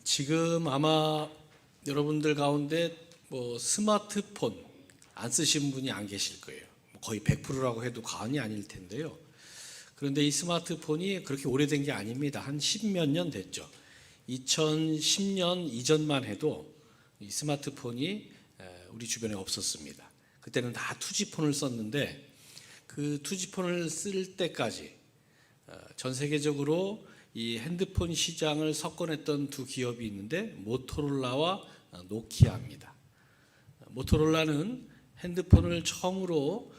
지금 아마 여러분들 가운데 스마트폰 안 쓰신 분이 안 계실 거예요. 거의 100%라고 해도 과언이 아닐 텐데요. 그런데 이 스마트폰이 그렇게 오래된 게 아닙니다. 한 10몇 년 됐죠. 2010년 이전만 해도 이 스마트폰이 우리 주변에 없었습니다. 그때는 다 투지폰을 썼는데 그 투지폰을 쓸 때까지 전 세계적으로 이 핸드폰 시장을 석권했던 두 기업이 있는데 모토로라와 노키아입니다. 모토로라는 핸드폰을 처음으로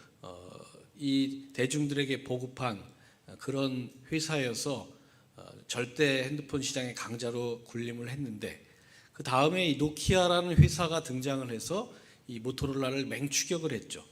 이 대중들에게 보급한 그런 회사여서 절대 핸드폰 시장의 강자로 군림을 했는데, 그 다음에 이 노키아라는 회사가 등장을 해서 이 모토로라를 맹추격을 했죠.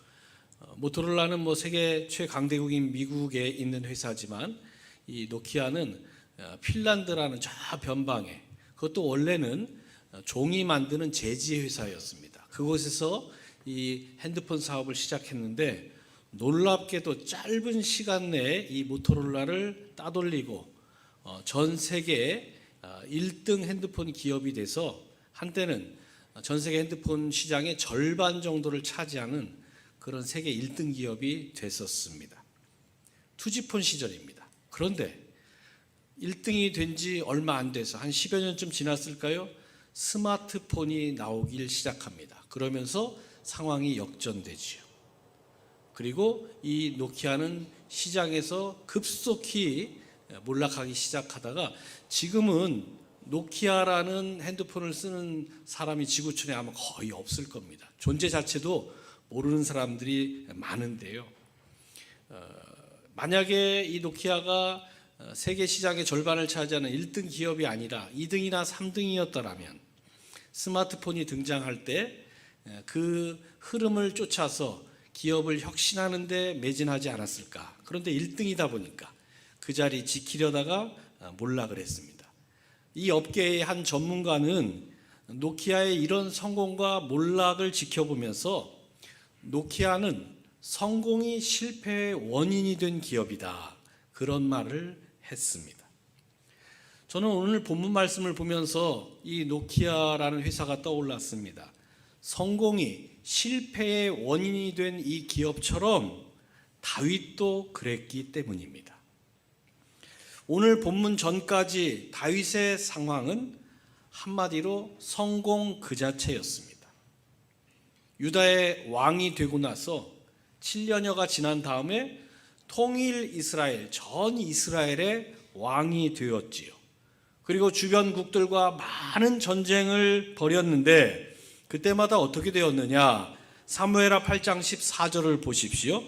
모토로라는 세계 최강대국인 미국에 있는 회사지만 이 노키아는 핀란드라는 저 변방에, 그것도 원래는 종이 만드는 제지 회사였습니다. 그곳에서 이 핸드폰 사업을 시작했는데 놀랍게도 짧은 시간 내에 이 모토로라를 따돌리고 전 세계 1등 핸드폰 기업이 돼서 한때는 전 세계 핸드폰 시장의 절반 정도를 차지하는 그런 세계 1등 기업이 됐었습니다. 투지폰 시절입니다. 그런데 1등이 된 지 얼마 안 돼서 한 10여 년쯤 지났을까요? 스마트폰이 나오길 시작합니다. 그러면서 상황이 역전되지요. 그리고 이 노키아는 시장에서 급속히 몰락하기 시작하다가 지금은 노키아라는 핸드폰을 쓰는 사람이 지구촌에 아마 거의 없을 겁니다. 존재 자체도 모르는 사람들이 많은데요. 만약에 이 노키아가 세계 시장의 절반을 차지하는 1등 기업이 아니라 2등이나 3등이었더라면 스마트폰이 등장할 때 그 흐름을 쫓아서 기업을 혁신하는 데 매진하지 않았을까. 그런데 1등이다 보니까 그 자리 지키려다가 몰락을 했습니다. 이 업계의 한 전문가는 노키아의 이런 성공과 몰락을 지켜보면서 노키아는 성공이 실패의 원인이 된 기업이다, 그런 말을 했습니다. 저는 오늘 본문 말씀을 보면서 이 노키아라는 회사가 떠올랐습니다. 성공이 실패의 원인이 된 이 기업처럼 다윗도 그랬기 때문입니다. 오늘 본문 전까지 다윗의 상황은 한마디로 성공 그 자체였습니다. 유다의 왕이 되고 나서 7년여가 지난 다음에 통일 이스라엘, 전 이스라엘의 왕이 되었지요. 그리고 주변 국들과 많은 전쟁을 벌였는데 그때마다 어떻게 되었느냐? 사무엘하 8장 14절을 보십시오.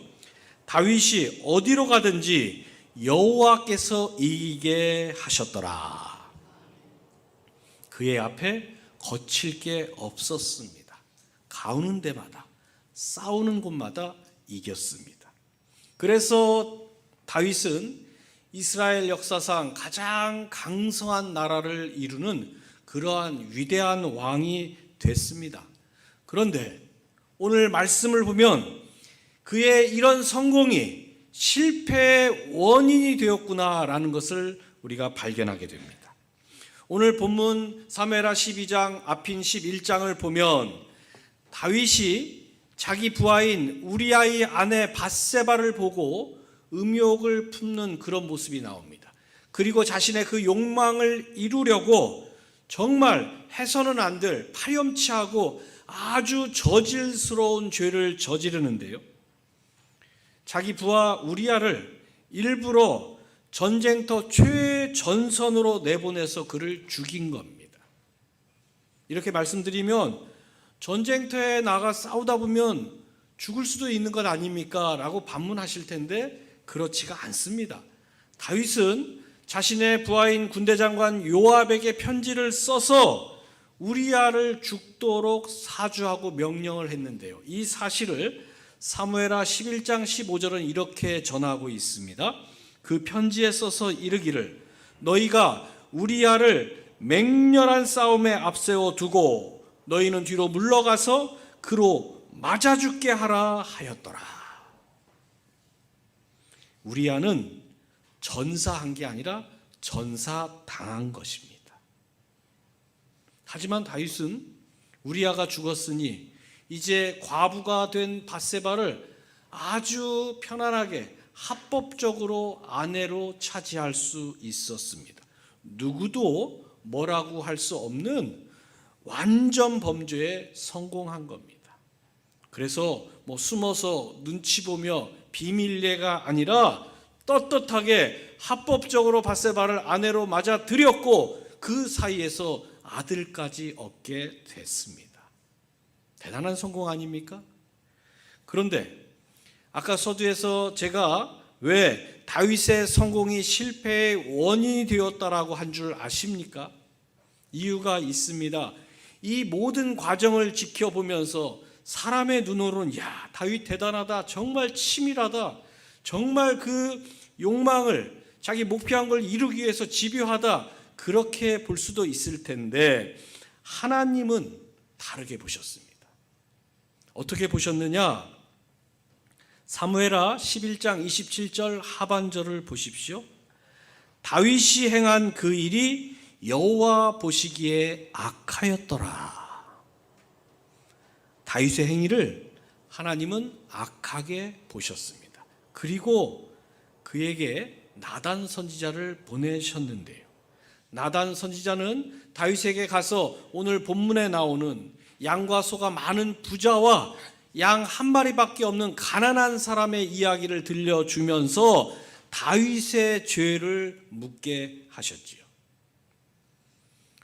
다윗이 어디로 가든지 여호와께서 이기게 하셨더라. 그의 앞에 거칠 게 없었습니다. 가우는 데마다, 싸우는 곳마다 이겼습니다. 그래서 다윗은 이스라엘 역사상 가장 강성한 나라를 이루는 그러한 위대한 왕이 됐습니다. 그런데 오늘 말씀을 보면 그의 이런 성공이 실패의 원인이 되었구나라는 것을 우리가 발견하게 됩니다. 오늘 본문 사무엘하 12장 앞인 11장을 보면 다윗이 자기 부하인 우리아의 아내 밧세바를 보고 음욕을 품는 그런 모습이 나옵니다. 그리고 자신의 그 욕망을 이루려고 정말 해서는 안 될 파렴치하고 아주 저질스러운 죄를 저지르는데요. 자기 부하 우리아를 일부러 전쟁터 최전선으로 내보내서 그를 죽인 겁니다. 이렇게 말씀드리면 전쟁터에 나가 싸우다 보면 죽을 수도 있는 것 아닙니까? 라고 반문하실 텐데 그렇지가 않습니다. 다윗은 자신의 부하인 군대장관 요압에게 편지를 써서 우리아를 죽도록 사주하고 명령을 했는데요. 이 사실을 사무엘하 11장 15절은 이렇게 전하고 있습니다. 그 편지에 써서 이르기를 너희가 우리아를 맹렬한 싸움에 앞세워 두고 너희는 뒤로 물러가서 그로 맞아 죽게 하라 하였더라. 우리아는 전사한 게 아니라 전사당한 것입니다. 하지만 다윗은 우리아가 죽었으니 이제 과부가 된 밧세바를 아주 편안하게 합법적으로 아내로 차지할 수 있었습니다. 누구도 뭐라고 할 수 없는 완전 범죄에 성공한 겁니다. 그래서 숨어서 눈치 보며 비밀례가 아니라 떳떳하게 합법적으로 밧세바를 아내로 맞아들였고 그 사이에서 아들까지 얻게 됐습니다. 대단한 성공 아닙니까? 그런데 아까 서두에서 제가 왜 다윗의 성공이 실패의 원인이 되었다라고 한 줄 아십니까? 이유가 있습니다. 이 모든 과정을 지켜보면서 사람의 눈으로는 야, 다윗 대단하다, 정말 치밀하다, 정말 그 욕망을 자기 목표한 걸 이루기 위해서 집요하다, 그렇게 볼 수도 있을 텐데 하나님은 다르게 보셨습니다. 어떻게 보셨느냐? 사무엘하 11장 27절 하반절을 보십시오. 다윗이 행한 그 일이 여호와 보시기에 악하였더라. 다윗의 행위를 하나님은 악하게 보셨습니다. 그리고 그에게 나단 선지자를 보내셨는데요. 나단 선지자는 다윗에게 가서 오늘 본문에 나오는 양과 소가 많은 부자와 양 한 마리밖에 없는 가난한 사람의 이야기를 들려주면서 다윗의 죄를 묻게 하셨지요.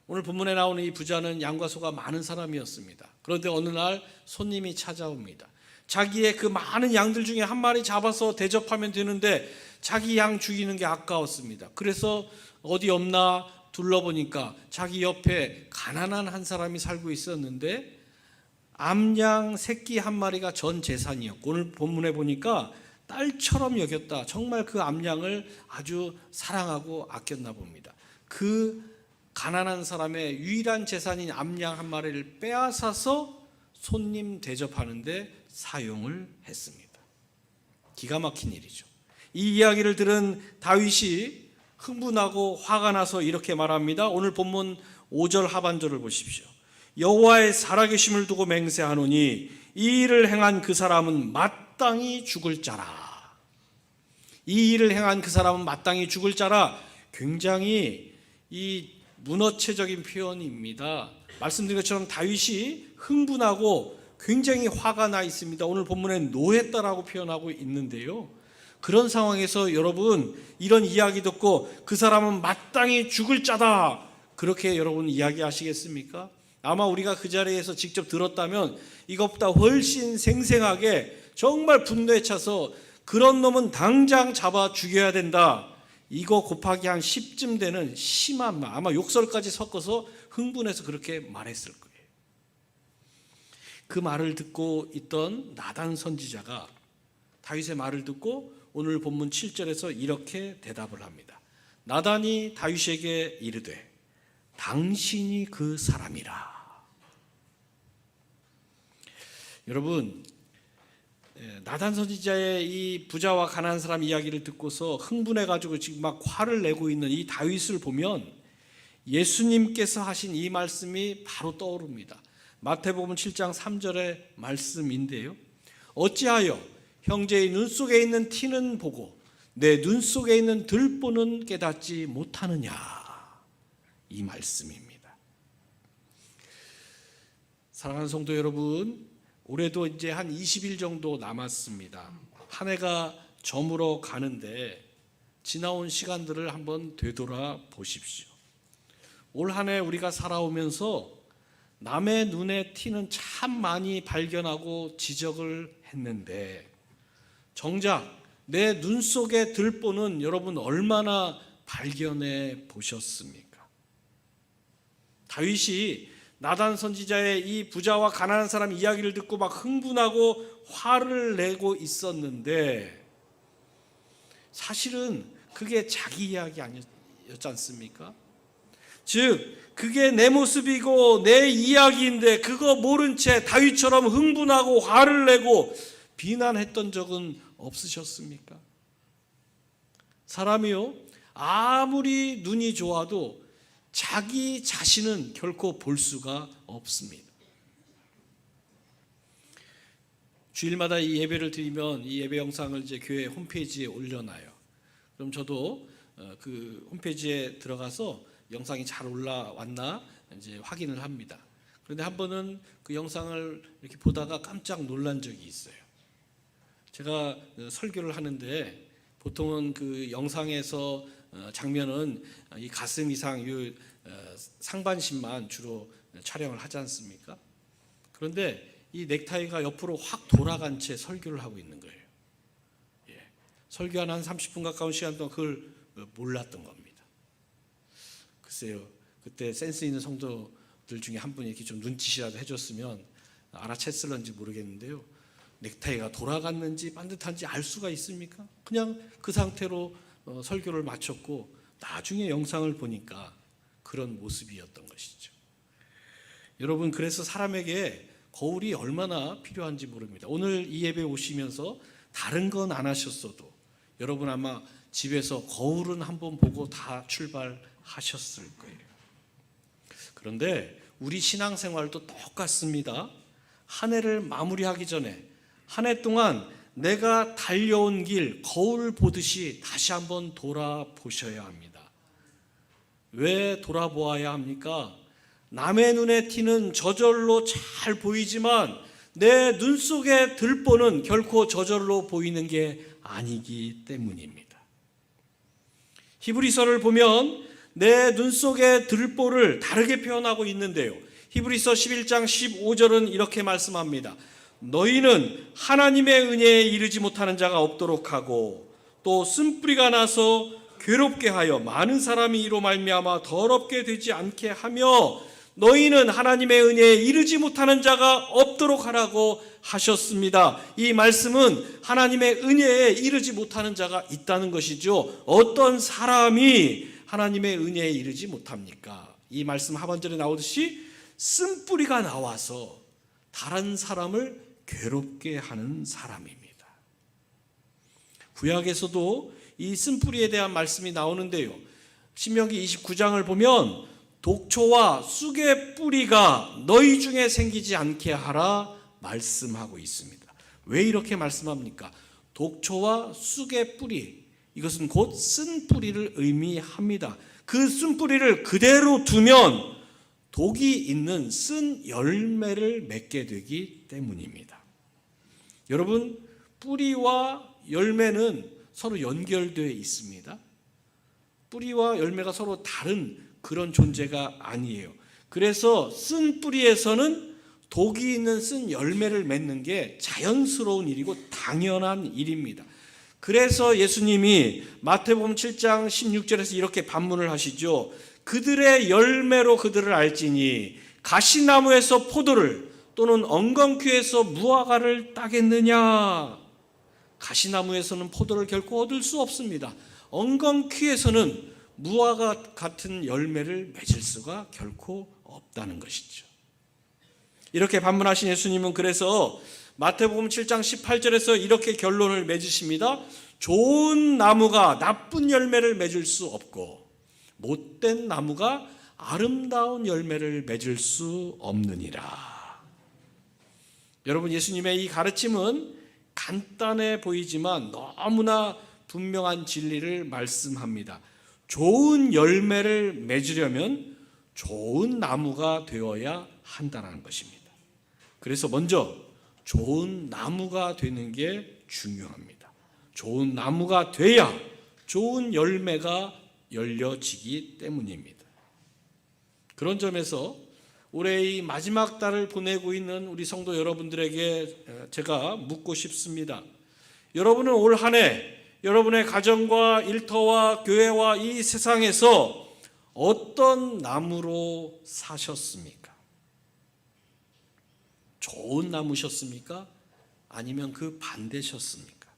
오늘 본문에 나오는 이 부자는 양과 소가 많은 사람이었습니다. 그런데 어느 날 손님이 찾아옵니다. 자기의 그 많은 양들 중에 한 마리 잡아서 대접하면 되는데 자기 양 죽이는 게 아까웠습니다. 그래서 어디 없나 둘러보니까 자기 옆에 가난한 한 사람이 살고 있었는데 암양 새끼 한 마리가 전 재산이었고 오늘 본문에 보니까 딸처럼 여겼다. 정말 그 암양을 아주 사랑하고 아꼈나 봅니다. 그 가난한 사람의 유일한 재산인 암양 한 마리를 빼앗아서 손님 대접하는데 사용을 했습니다. 기가 막힌 일이죠. 이 이야기를 들은 다윗이 흥분하고 화가 나서 이렇게 말합니다. 오늘 본문 5절 하반절을 보십시오. 여호와의 살아계심을 두고 맹세하노니 이 일을 행한 그 사람은 마땅히 죽을 자라. 이 일을 행한 그 사람은 마땅히 죽을 자라. 굉장히 이 문어체적인 표현입니다. 말씀드린 것처럼 다윗이 흥분하고 굉장히 화가 나 있습니다. 오늘 본문에 노했다라고 표현하고 있는데요. 그런 상황에서 여러분 이런 이야기 듣고 그 사람은 마땅히 죽을 자다, 그렇게 여러분 이야기하시겠습니까? 아마 우리가 그 자리에서 직접 들었다면 이것보다 훨씬 생생하게 정말 분노에 차서 그런 놈은 당장 잡아 죽여야 된다, 이거 곱하기 한 10쯤 되는 심한 말, 아마 욕설까지 섞어서 흥분해서 그렇게 말했을 거예요. 그 말을 듣고 있던 나단 선지자가 다윗의 말을 듣고 오늘 본문 7절에서 이렇게 대답을 합니다. 나단이 다윗에게 이르되 당신이 그 사람이라. 여러분, 나단 선지자의 이 부자와 가난한 사람 이야기를 듣고서 흥분해가지고 지금 막 화를 내고 있는 이 다윗을 보면 예수님께서 하신 이 말씀이 바로 떠오릅니다. 마태복음 7장 3절의 말씀인데요. 어찌하여 형제의 눈 속에 있는 티는 보고 내 눈 속에 있는 들보는 깨닫지 못하느냐, 이 말씀입니다. 사랑하는 성도 여러분, 올해도 이제 한 20일 정도 남았습니다. 한 해가 저물어 가는데 지나온 시간들을 한번 되돌아 보십시오. 올 한 해 우리가 살아오면서 남의 눈에 티는 참 많이 발견하고 지적을 했는데 정작 내 눈 속의 들보는 여러분 얼마나 발견해 보셨습니까? 다윗이 나단 선지자의 이 부자와 가난한 사람 이야기를 듣고 막 흥분하고 화를 내고 있었는데 사실은 그게 자기 이야기 아니었지 않습니까? 즉 그게 내 모습이고 내 이야기인데 그거 모른 채 다윗처럼 흥분하고 화를 내고 비난했던 적은 없으셨습니까? 사람이요, 아무리 눈이 좋아도 자기 자신은 결코 볼 수가 없습니다. 주일마다 이 예배를 드리면 이 예배 영상을 이제 교회 홈페이지에 올려놔요. 그럼 저도 그 홈페이지에 들어가서 영상이 잘 올라왔나 이제 확인을 합니다. 그런데 한 번은 그 영상을 이렇게 보다가 깜짝 놀란 적이 있어요. 제가 설교를 하는데 보통은 그 영상에서 장면은 이 가슴 이상 이 상반신만 주로 촬영을 하지 않습니까? 그런데 이 넥타이가 옆으로 확 돌아간 채 설교를 하고 있는 거예요. 예. 설교한 한 30분 가까운 시간 동안 그걸 몰랐던 겁니다. 글쎄요, 그때 센스 있는 성도들 중에 한 분이 이렇게 좀 눈짓이라도 해줬으면 알아챘을런지 모르겠는데요. 넥타이가 돌아갔는지 반듯한지 알 수가 있습니까? 그냥 그 상태로 설교를 마쳤고 나중에 영상을 보니까 그런 모습이었던 것이죠. 여러분, 그래서 사람에게 거울이 얼마나 필요한지 모릅니다. 오늘 이 예배 오시면서 다른 건 안 하셨어도 여러분 아마 집에서 거울은 한번 보고 다 출발하셨을 거예요. 그런데 우리 신앙생활도 똑같습니다. 한 해를 마무리하기 전에 한 해 동안 내가 달려온 길 거울 보듯이 다시 한번 돌아보셔야 합니다. 왜 돌아보아야 합니까? 남의 눈에 튀는 저절로 잘 보이지만 내 눈 속의 들보는 결코 저절로 보이는 게 아니기 때문입니다. 히브리서를 보면 내 눈 속의 들보를 다르게 표현하고 있는데요. 히브리서 11장 15절은 이렇게 말씀합니다. 너희는 하나님의 은혜에 이르지 못하는 자가 없도록 하고 또 쓴뿌리가 나서 괴롭게 하여 많은 사람이 이로 말미암아 더럽게 되지 않게 하며 너희는 하나님의 은혜에 이르지 못하는 자가 없도록 하라고 하셨습니다. 이 말씀은 하나님의 은혜에 이르지 못하는 자가 있다는 것이죠. 어떤 사람이 하나님의 은혜에 이르지 못합니까? 이 말씀 하반절에 나오듯이 쓴뿌리가 나와서 다른 사람을 괴롭게 하는 사람입니다. 구약에서도 이 쓴뿌리에 대한 말씀이 나오는데요. 신명기 29장을 보면 독초와 쑥의 뿌리가 너희 중에 생기지 않게 하라 말씀하고 있습니다. 왜 이렇게 말씀합니까? 독초와 쑥의 뿌리, 이것은 곧 쓴뿌리를 의미합니다. 그 쓴뿌리를 그대로 두면 독이 있는 쓴 열매를 맺게 되기 때문입니다. 여러분, 뿌리와 열매는 서로 연결되어 있습니다. 뿌리와 열매가 서로 다른 그런 존재가 아니에요. 그래서 쓴 뿌리에서는 독이 있는 쓴 열매를 맺는 게 자연스러운 일이고 당연한 일입니다. 그래서 예수님이 마태복음 7장 16절에서 이렇게 반문을 하시죠. 그들의 열매로 그들을 알지니 가시나무에서 포도를 또는 엉겅퀴에서 무화과를 따겠느냐. 가시나무에서는 포도를 결코 얻을 수 없습니다. 엉겅퀴에서는 무화과 같은 열매를 맺을 수가 결코 없다는 것이죠. 이렇게 반문하신 예수님은 그래서 마태복음 7장 18절에서 이렇게 결론을 맺으십니다. 좋은 나무가 나쁜 열매를 맺을 수 없고 못된 나무가 아름다운 열매를 맺을 수 없느니라. 여러분, 예수님의 이 가르침은 간단해 보이지만 너무나 분명한 진리를 말씀합니다. 좋은 열매를 맺으려면 좋은 나무가 되어야 한다는 것입니다. 그래서 먼저 좋은 나무가 되는 게 중요합니다. 좋은 나무가 돼야 좋은 열매가 열려지기 때문입니다. 그런 점에서 올해 이 마지막 달을 보내고 있는 우리 성도 여러분들에게 제가 묻고 싶습니다. 여러분은 올 한 해 여러분의 가정과 일터와 교회와 이 세상에서 어떤 나무로 사셨습니까? 좋은 나무셨습니까? 아니면 그 반대셨습니까?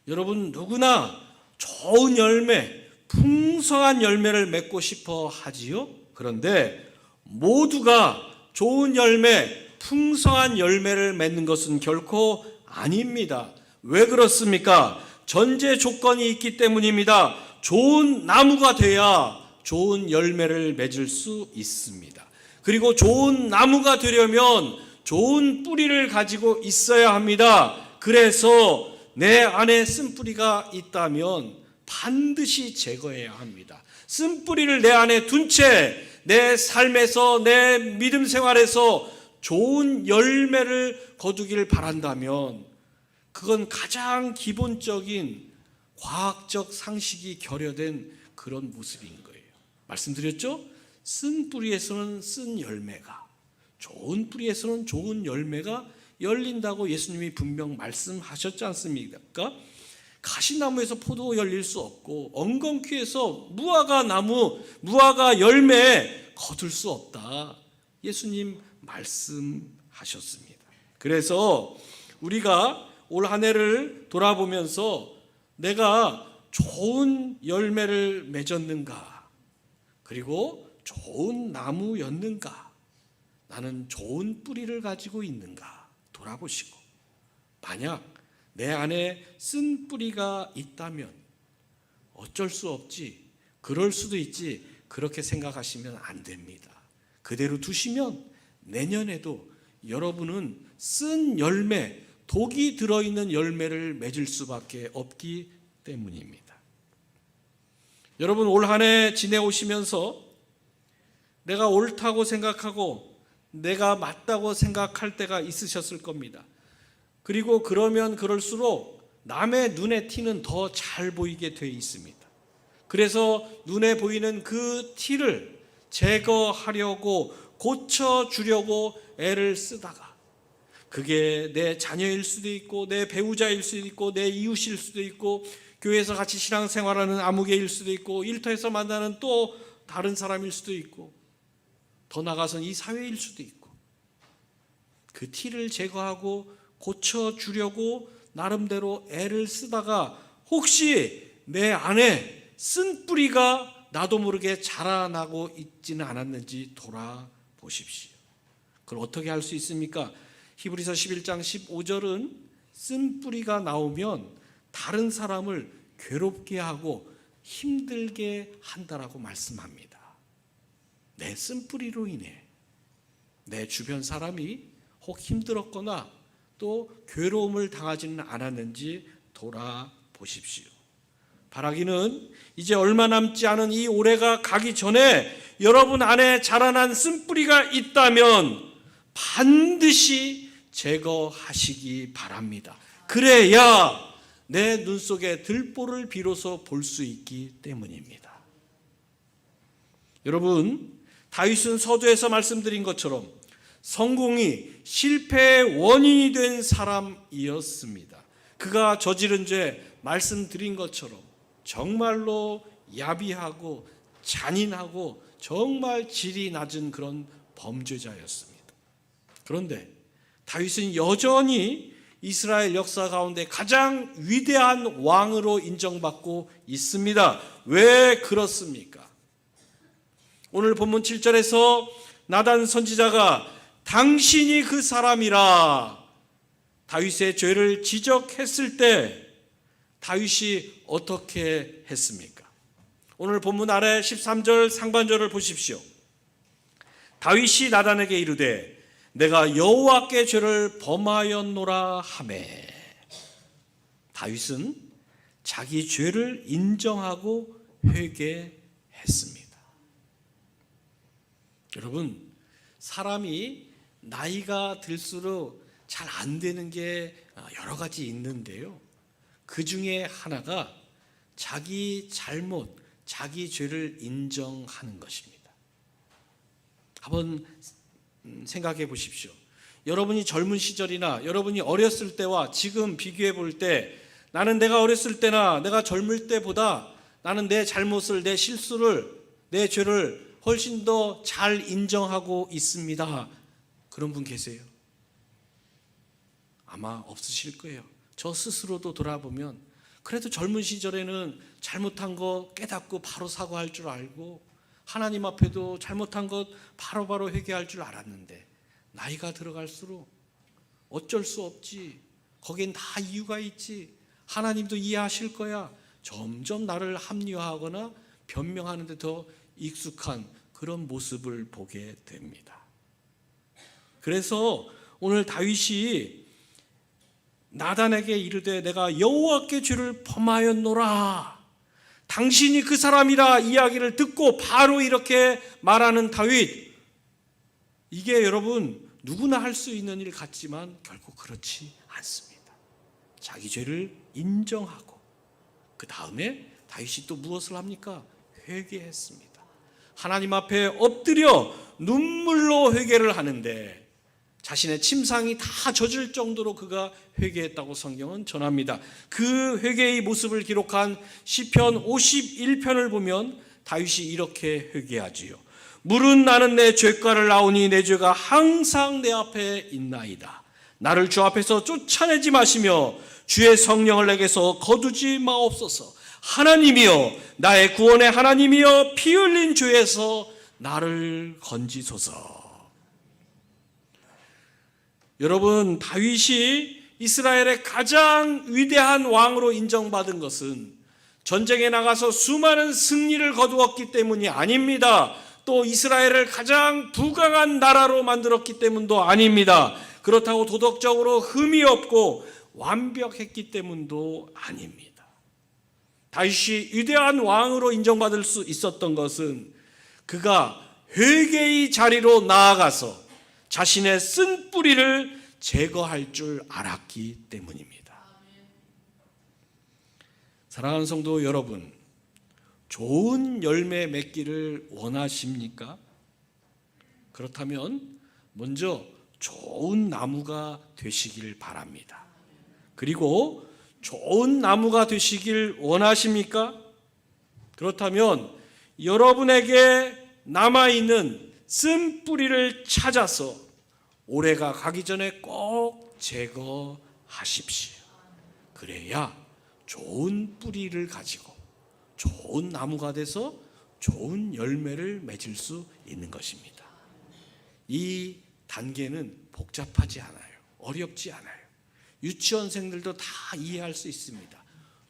여러분, 누구나 좋은 열매, 풍성한 열매를 맺고 싶어 하지요? 그런데 모두가 좋은 열매, 풍성한 열매를 맺는 것은 결코 아닙니다. 왜 그렇습니까? 전제 조건이 있기 때문입니다. 좋은 나무가 돼야 좋은 열매를 맺을 수 있습니다. 그리고 좋은 나무가 되려면 좋은 뿌리를 가지고 있어야 합니다. 그래서 내 안에 쓴뿌리가 있다면 반드시 제거해야 합니다. 쓴뿌리를 내 안에 둔 채 내 삶에서, 내 믿음 생활에서 좋은 열매를 거두길 바란다면 그건 가장 기본적인 과학적 상식이 결여된 그런 모습인 거예요. 말씀드렸죠? 쓴 뿌리에서는 쓴 열매가, 좋은 뿌리에서는 좋은 열매가 열린다고 예수님이 분명 말씀하셨지 않습니까? 가시나무에서 포도 열릴 수 없고 엉겅퀴에서 무화과 열매 거둘 수 없다. 예수님 말씀하셨습니다. 그래서 우리가 올 한 해를 돌아보면서 내가 좋은 열매를 맺었는가, 그리고 좋은 나무였는가, 나는 좋은 뿌리를 가지고 있는가 돌아보시고, 만약 내 안에 쓴 뿌리가 있다면 어쩔 수 없지, 그럴 수도 있지, 그렇게 생각하시면 안 됩니다. 그대로 두시면 내년에도 여러분은 쓴 열매, 독이 들어있는 열매를 맺을 수밖에 없기 때문입니다. 여러분, 올 한 해 지내오시면서 내가 옳다고 생각하고 내가 맞다고 생각할 때가 있으셨을 겁니다. 그리고 그러면 그럴수록 남의 눈에 티는 더 잘 보이게 돼 있습니다. 그래서 눈에 보이는 그 티를 제거하려고 고쳐주려고 애를 쓰다가, 그게 내 자녀일 수도 있고 내 배우자일 수도 있고 내 이웃일 수도 있고 교회에서 같이 신앙생활하는 아무개일 수도 있고 일터에서 만나는 또 다른 사람일 수도 있고 더 나아가서는 이 사회일 수도 있고, 그 티를 제거하고 고쳐주려고 나름대로 애를 쓰다가 혹시 내 안에 쓴 뿌리가 나도 모르게 자라나고 있지는 않았는지 돌아보십시오. 그걸 어떻게 할 수 있습니까? 히브리서 11장 15절은 쓴 뿌리가 나오면 다른 사람을 괴롭게 하고 힘들게 한다라고 말씀합니다. 내 쓴 뿌리로 인해 내 주변 사람이 혹 힘들었거나 또 괴로움을 당하지는 않았는지 돌아보십시오. 바라기는 이제 얼마 남지 않은 이 올해가 가기 전에 여러분 안에 자라난 쓴뿌리가 있다면 반드시 제거하시기 바랍니다. 그래야 내 눈 속에 들보를 비로소 볼 수 있기 때문입니다. 여러분, 다윗은 서두에서 말씀드린 것처럼 성공이 실패의 원인이 된 사람이었습니다. 그가 저지른 죄 말씀드린 것처럼 정말로 야비하고 잔인하고 정말 질이 낮은 그런 범죄자였습니다. 그런데 다윗은 여전히 이스라엘 역사 가운데 가장 위대한 왕으로 인정받고 있습니다. 왜 그렇습니까? 오늘 본문 7절에서 나단 선지자가 당신이 그 사람이라 다윗의 죄를 지적했을 때 다윗이 어떻게 했습니까? 오늘 본문 아래 13절 상반절을 보십시오. 다윗이 나단에게 이르되 내가 여호와께 죄를 범하였노라 하매. 다윗은 자기 죄를 인정하고 회개했습니다. 여러분, 사람이 나이가 들수록 잘 안 되는 게 여러 가지 있는데요, 그 중에 하나가 자기 잘못, 자기 죄를 인정하는 것입니다. 한번 생각해 보십시오. 여러분이 젊은 시절이나 여러분이 어렸을 때와 지금 비교해 볼 때, 나는 내가 어렸을 때나 내가 젊을 때보다 나는 내 잘못을, 내 실수를, 내 죄를 훨씬 더 잘 인정하고 있습니다. 그런 분 계세요? 아마 없으실 거예요. 저 스스로도 돌아보면 그래도 젊은 시절에는 잘못한 거 깨닫고 바로 사과할 줄 알고 하나님 앞에도 잘못한 것 바로바로 회개할 줄 알았는데, 나이가 들어갈수록 어쩔 수 없지, 거긴 다 이유가 있지, 하나님도 이해하실 거야, 점점 나를 합리화하거나 변명하는 데 더 익숙한 그런 모습을 보게 됩니다. 그래서 오늘 다윗이 나단에게 이르되 내가 여호와께 죄를 범하였노라, 당신이 그 사람이라 이야기를 듣고 바로 이렇게 말하는 다윗, 이게 여러분 누구나 할 수 있는 일 같지만 결코 그렇지 않습니다. 자기 죄를 인정하고 그 다음에 다윗이 또 무엇을 합니까? 회개했습니다. 하나님 앞에 엎드려 눈물로 회개를 하는데 자신의 침상이 다 젖을 정도로 그가 회개했다고 성경은 전합니다. 그 회개의 모습을 기록한 시편 51편을 보면 다윗이 이렇게 회개하지요. 물은 나는 내 죄가를 나오니 내 죄가 항상 내 앞에 있나이다. 나를 주 앞에서 쫓아내지 마시며 주의 성령을 내게서 거두지 마옵소서. 하나님이여, 나의 구원의 하나님이여, 피 흘린 죄에서 나를 건지소서. 여러분, 다윗이 이스라엘의 가장 위대한 왕으로 인정받은 것은 전쟁에 나가서 수많은 승리를 거두었기 때문이 아닙니다. 또 이스라엘을 가장 부강한 나라로 만들었기 때문도 아닙니다. 그렇다고 도덕적으로 흠이 없고 완벽했기 때문도 아닙니다. 다윗이 위대한 왕으로 인정받을 수 있었던 것은 그가 회개의 자리로 나아가서 자신의 쓴 뿌리를 제거할 줄 알았기 때문입니다. 사랑하는 성도 여러분, 좋은 열매 맺기를 원하십니까? 그렇다면 먼저 좋은 나무가 되시길 바랍니다. 그리고 좋은 나무가 되시길 원하십니까? 그렇다면 여러분에게 남아있는 쓴 뿌리를 찾아서 올해가 가기 전에 꼭 제거하십시오. 그래야 좋은 뿌리를 가지고 좋은 나무가 돼서 좋은 열매를 맺을 수 있는 것입니다. 이 단계는 복잡하지 않아요. 어렵지 않아요. 유치원생들도 다 이해할 수 있습니다.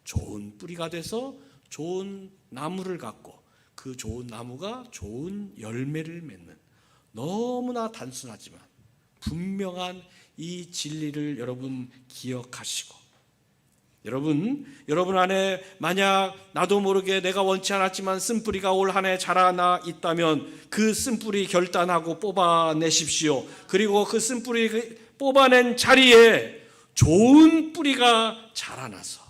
좋은 뿌리가 돼서 좋은 나무를 갖고 그 좋은 나무가 좋은 열매를 맺는, 너무나 단순하지만 분명한 이 진리를 여러분 기억하시고, 여러분 안에 만약 나도 모르게 내가 원치 않았지만 쓴뿌리가 올 한 해 자라나 있다면 그 쓴뿌리 결단하고 뽑아내십시오. 그리고 그 쓴뿌리 뽑아낸 자리에 좋은 뿌리가 자라나서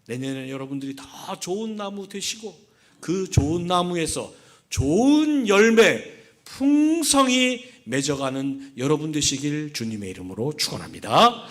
내년에 여러분들이 더 좋은 나무 되시고 그 좋은 나무에서 좋은 열매 풍성히 맺어가는 여러분 되시길 주님의 이름으로 축원합니다.